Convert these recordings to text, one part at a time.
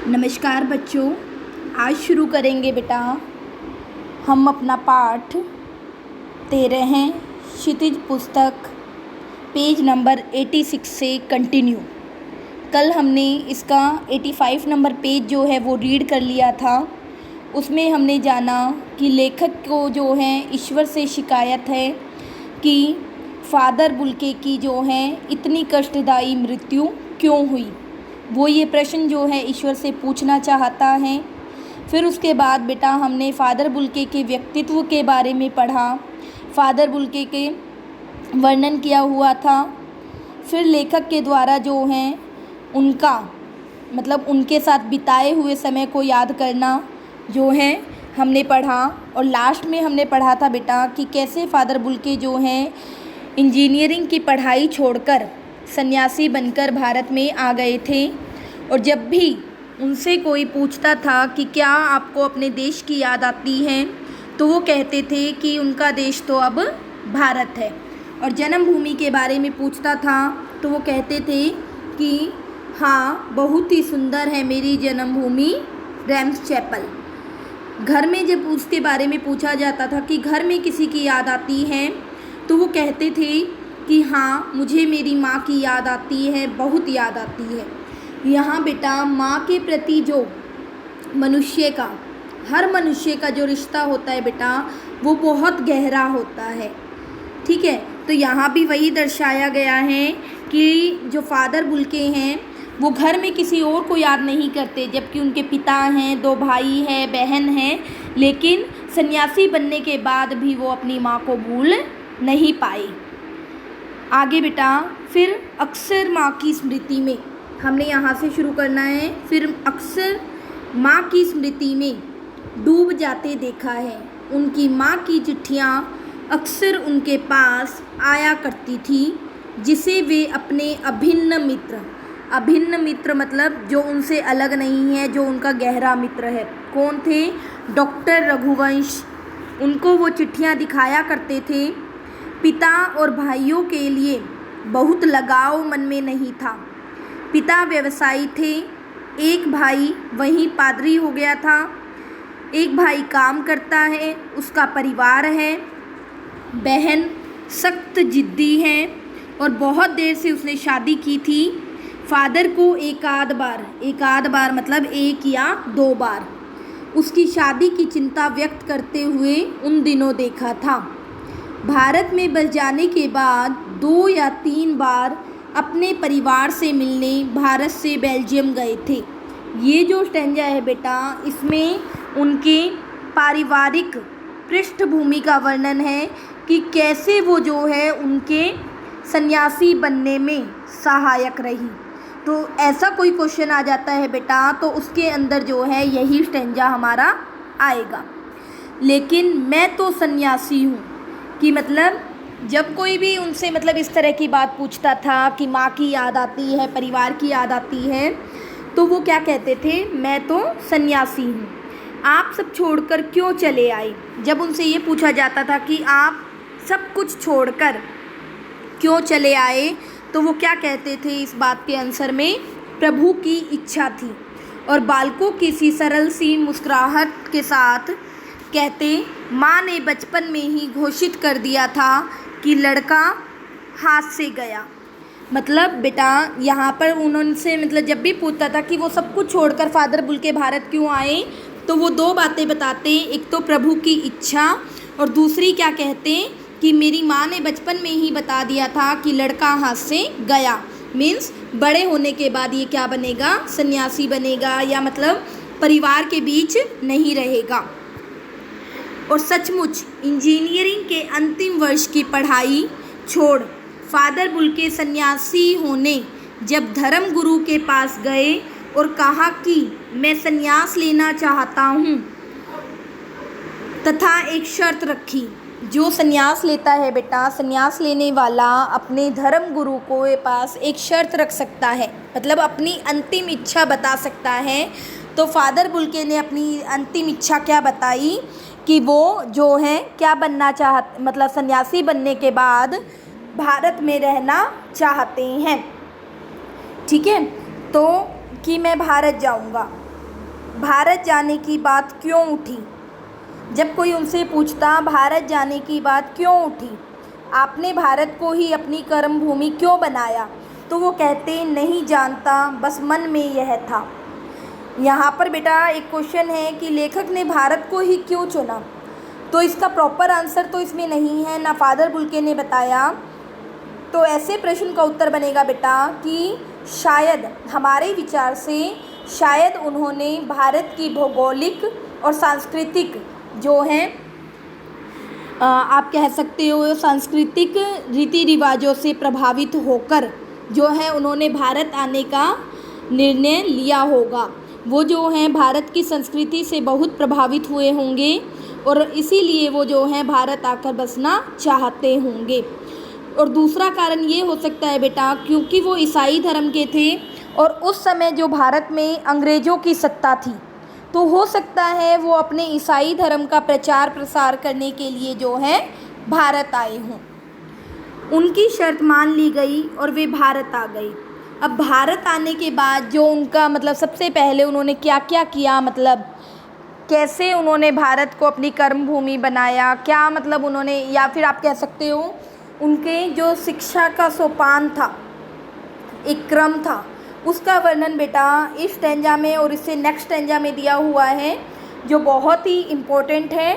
नमस्कार बच्चों, आज शुरू करेंगे बेटा हम अपना पाठ 13 हैं क्षितिज पुस्तक पेज नंबर 86 से कंटिन्यू। कल हमने इसका 85 नंबर पेज जो है वो रीड कर लिया था। उसमें हमने जाना कि लेखक को जो है ईश्वर से शिकायत है कि फादर बुल्के की जो है इतनी कष्टदायी मृत्यु क्यों हुई। वो ये प्रश्न जो है ईश्वर से पूछना चाहता है। फिर उसके बाद बेटा हमने फादर बुल्के के व्यक्तित्व के बारे में पढ़ा, फादर बुल्के के वर्णन किया हुआ था। फिर लेखक के द्वारा जो है उनका उनके साथ बिताए हुए समय को याद करना जो है हमने पढ़ा। और लास्ट में हमने पढ़ा था बेटा कि कैसे फादर बुल्के जो हैं इंजीनियरिंग की पढ़ाई छोड़कर सन्यासी बनकर भारत में आ गए थे। और जब भी उनसे कोई पूछता था कि क्या आपको अपने देश की याद आती है, तो वो कहते थे कि उनका देश तो अब भारत है। और जन्मभूमि के बारे में पूछता था तो वो कहते थे कि हाँ, बहुत ही सुंदर है मेरी जन्मभूमि रैम्स चैपल। घर में जब उसके बारे में पूछा जाता था कि घर में किसी की याद आती है, तो वो कहते थे कि हाँ, मुझे मेरी माँ की याद आती है, बहुत याद आती है। यहाँ बेटा माँ के प्रति जो हर मनुष्य का जो रिश्ता होता है बेटा, वो बहुत गहरा होता है। ठीक है, तो यहाँ भी वही दर्शाया गया है कि जो फादर बुल्के हैं वो घर में किसी और को याद नहीं करते, जबकि उनके पिता हैं, 2 भाई हैं, बहन हैं, लेकिन सन्यासी बनने के बाद भी वो अपनी माँ को भूल नहीं पाए। आगे बेटा फिर अक्सर माँ की स्मृति में हमने यहाँ से शुरू करना है। फिर अक्सर माँ की स्मृति में डूब जाते देखा है। उनकी माँ की चिट्ठियाँ अक्सर उनके पास आया करती थी, जिसे वे अपने अभिन्न मित्र मतलब जो उनसे अलग नहीं है, जो उनका गहरा मित्र है। कौन थे? डॉक्टर रघुवंश। उनको वो चिट्ठियाँ दिखाया करते थे। पिता और भाइयों के लिए बहुत लगाव मन में नहीं था। पिता व्यवसायी थे, एक भाई वहीं पादरी हो गया था, एक भाई काम करता है, उसका परिवार है, बहन सख्त जिद्दी है और बहुत देर से उसने शादी की थी। फादर को एक आध बार मतलब 1 या 2 बार उसकी शादी की चिंता व्यक्त करते हुए उन दिनों देखा था। भारत में बस जाने के बाद 2 या 3 बार अपने परिवार से मिलने भारत से बेल्जियम गए थे। ये जो स्टैंजा है बेटा, इसमें उनके पारिवारिक पृष्ठभूमि का वर्णन है कि कैसे वो जो है उनके सन्यासी बनने में सहायक रही। तो ऐसा कोई क्वेश्चन आ जाता है बेटा, तो उसके अंदर जो है यही स्टैंजा हमारा आएगा। लेकिन मैं तो सन्यासी हूँ कि जब कोई भी उनसे इस तरह की बात पूछता था कि माँ की याद आती है, परिवार की याद आती है, तो वो क्या कहते थे? मैं तो सन्यासी हूँ। आप सब छोड़कर क्यों चले आए? जब उनसे ये पूछा जाता था कि आप सब कुछ छोड़कर क्यों चले आए, तो वो क्या कहते थे इस बात के आंसर में? प्रभु की इच्छा थी। और बालकों की सी सरल सी मुस्कुराहट के साथ कहते, माँ ने बचपन में ही घोषित कर दिया था कि लड़का हाथ से गया। बेटा यहाँ पर उन्होंने जब भी पूछता था कि वो सब कुछ छोड़कर फादर बुल्के भारत क्यों आए, तो वो 2 बातें बताते। एक तो प्रभु की इच्छा और दूसरी क्या कहते कि मेरी माँ ने बचपन में ही बता दिया था कि लड़का हाथ से गया। मीन्स बड़े होने के बाद ये क्या बनेगा? सन्यासी बनेगा, या परिवार के बीच नहीं रहेगा। और सचमुच इंजीनियरिंग के अंतिम वर्ष की पढ़ाई छोड़ फादर बुल्के सन्यासी होने जब धर्म गुरु के पास गए और कहा कि मैं सन्यास लेना चाहता हूँ, तथा एक शर्त रखी। जो सन्यास लेता है बेटा, सन्यास लेने वाला अपने धर्म गुरु के पास एक शर्त रख सकता है, अपनी अंतिम इच्छा बता सकता है। तो फादर बुल्के ने अपनी अंतिम इच्छा क्या बताई कि वो जो है क्या बनना सन्यासी बनने के बाद भारत में रहना चाहते हैं। ठीक है, तो कि मैं भारत जाऊंगा। भारत जाने की बात क्यों उठी? जब कोई उनसे पूछता भारत जाने की बात क्यों उठी, आपने भारत को ही अपनी कर्म भूमि क्यों बनाया, तो वो कहते नहीं जानता, बस मन में यह था। यहाँ पर बेटा एक क्वेश्चन है कि लेखक ने भारत को ही क्यों चुना, तो इसका प्रॉपर आंसर तो इसमें नहीं है, ना फादर बुल्के ने बताया। तो ऐसे प्रश्न का उत्तर बनेगा बेटा कि शायद हमारे विचार से शायद उन्होंने भारत की भौगोलिक और सांस्कृतिक जो हैं आप कह सकते हो सांस्कृतिक रीति रिवाजों से प्रभावित होकर जो है उन्होंने भारत आने का निर्णय लिया होगा। वो जो हैं भारत की संस्कृति से बहुत प्रभावित हुए होंगे और इसीलिए वो जो हैं भारत आकर बसना चाहते होंगे। और दूसरा कारण ये हो सकता है बेटा क्योंकि वो ईसाई धर्म के थे और उस समय जो भारत में अंग्रेज़ों की सत्ता थी, तो हो सकता है वो अपने ईसाई धर्म का प्रचार प्रसार करने के लिए जो है भारत आए हों। उनकी शर्त मान ली गई और वे भारत आ गए। अब भारत आने के बाद जो उनका मतलब सबसे पहले उन्होंने क्या क्या किया, मतलब कैसे उन्होंने भारत को अपनी कर्म भूमि बनाया, क्या मतलब उन्होंने, या फिर आप कह सकते हो उनके जो शिक्षा का सोपान था, एक क्रम था, उसका वर्णन बेटा इस स्टैंजा में और इससे नेक्स्ट स्टैंजा में दिया हुआ है, जो बहुत ही इम्पोर्टेंट है।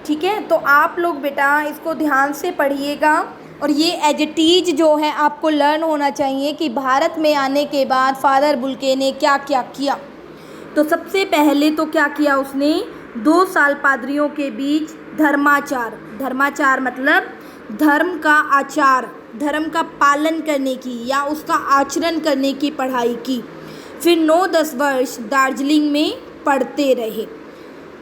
ठीक है, तो आप लोग बेटा इसको ध्यान से पढ़िएगा और ये एज इट इज जो है आपको लर्न होना चाहिए कि भारत में आने के बाद फादर बुल्के ने क्या क्या किया। तो सबसे पहले तो क्या किया उसने, 2 साल पादरियों के बीच धर्माचार, धर्माचार मतलब धर्म का आचार, धर्म का पालन करने की या उसका आचरण करने की पढ़ाई की। फिर 9-10 वर्ष दार्जिलिंग में पढ़ते रहे।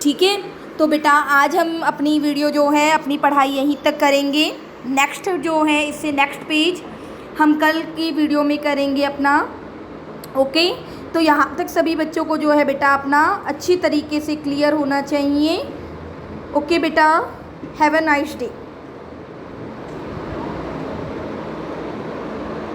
ठीक है, तो बेटा आज हम अपनी वीडियो जो है अपनी पढ़ाई यहीं तक करेंगे। नेक्स्ट जो है इससे नेक्स्ट पेज हम कल की वीडियो में करेंगे अपना। ओके, तो यहाँ तक सभी बच्चों को जो है बेटा अपना अच्छी तरीके से क्लियर होना चाहिए। ओके बेटा, हैव अ नाइस डे।